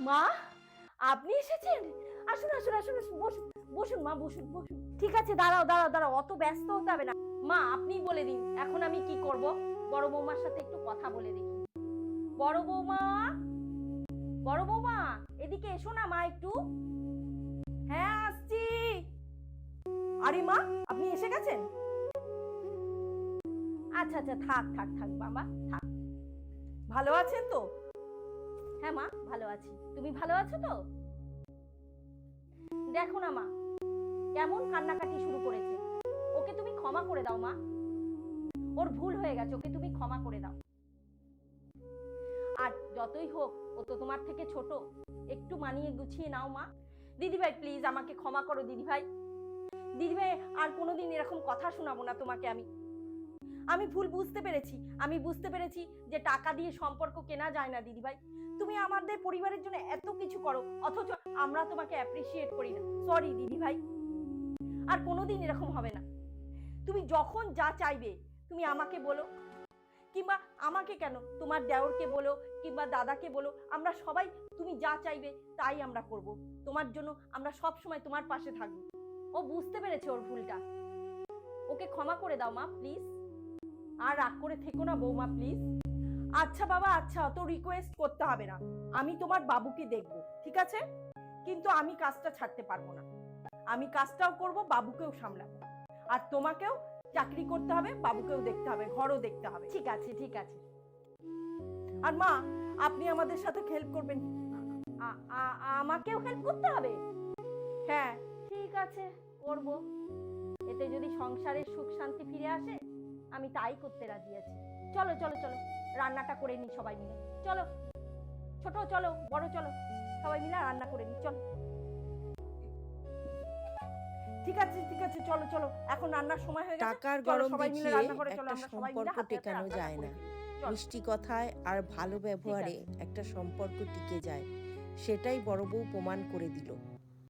মা, আপনি এসেছেন? আসুন আসুন আসুন আসুন, বসুন বসুন মা, বসুন বসুন। ঠিক আছে, দাঁড়াও দাঁড়াও দাঁড়াও, অত ব্যস্ত হতে হবে না। মা, আপনি বলে দিন এখন আমি কি করব। বড় বৌমার সাথে একটু কথা বলে দেখি। বড় বৌমা, বড় বৌমা, এদিকে এসো না মা একটু। হ্যাঁ, আসছি। আরে মা, আপনি এসে গেছেন? আচ্ছা আচ্ছা, থাক থাক থাক বাবা, থাক। ভালো আছেন তো? হ্যাঁ মা, ভালো আছি। তুমি ভালো আছো তো? দেখো না মা, কেমন কান্নাকাটি শুরু করেছে। ওকে তুমি ক্ষমা করে দাও মা। ওর ভুল হয়ে গেছে, ওকে তুমি ক্ষমা করে দাও। আর যতই হোক, ও তো তোমার থেকে ছোট। একটু মানিয়ে গুছিয়ে নাও মা। দিদিভাই প্লিজ আমাকে ক্ষমা করো দিদিভাই। দিদিভাই, আর কোনোদিন এরকম কথা শোনাবো না তোমাকে আমি। আমি ভুল বুঝতে পেরেছি। আমি বুঝতে পেরেছি যে টাকা দিয়ে সম্পর্ক কেনা যায় না দিদিভাই। তুমি আমাদের পরিবারের জন্য এত কিছু করো, অথচ আমরা তোমাকে অ্যাপ্রিসিয়েট করি না। সরি দিদিভাই, আর কোনোদিন এরকম হবে না। তুমি যখন যা চাইবে তুমি আমাকে বলো, কিংবা আমাকে কেন, তোমার দেওরকে বলো কিংবা দাদাকে বলো, আমরা সবাই তুমি যা চাইবে তাই আমরা করব। তোমার জন্য আমরা সব সময় তোমার পাশে থাকবো। ও বুঝতে পেরেছে ওর ভুলটা। ওকে ক্ষমা করে দাও মা প্লিজ। আর রাগ করে থেকো না বৌমা প্লিজ। আচ্ছা বাবা, আচ্ছা, অত রিকোয়েস্ট করতে হবে না। আমি তোমার বাবুকে দেখবো, ঠিক আছে? কিন্তু আমি কাজটা ছাড়তে পারবো না। আমি কাজটাও করব, বাবুকেও সামলাবো। আর তোমাকেও চাকরি করতে হবে, বাবুকেও দেখতে হবে, ঘরও দেখতে হবে। ঠিক আছে ঠিক আছে। আর মা, আপনি আমাদের সাথে হেল্প করবেন। আমাকেও হেল্প করতে হবে? হ্যাঁ, ঠিক আছে, করব। এতে যদি সংসারের সুখ শান্তি ফিরে আসে, আমি তাই করতে রাজি আছি। চলো চলো চলো, রান্নাটা করে নি সবাই মিলে। চলো, ছোট চলো, বড় চলো, সবাই মিলে রান্না করে নি, চলো। ঠিক আছে ঠিক আছে, চলো চলো, এখন রান্নার সময় হয়ে গেছে। টাকার চলো গরম সবাই মিলে দেখিয়ে রান্না করে, চলো একটা আমরা সবাই মিলে সম্পর্ক হাতে হাতে টেকানো রান্নাটা যায় করে না। ফেলি। চলো। মিষ্টি কথায় আর ভালো ঠিক ব্যবহারে আছে। একটা সম্পর্ক টিকে যায়, সেটাই বড় বউ প্রমাণ করে দিল।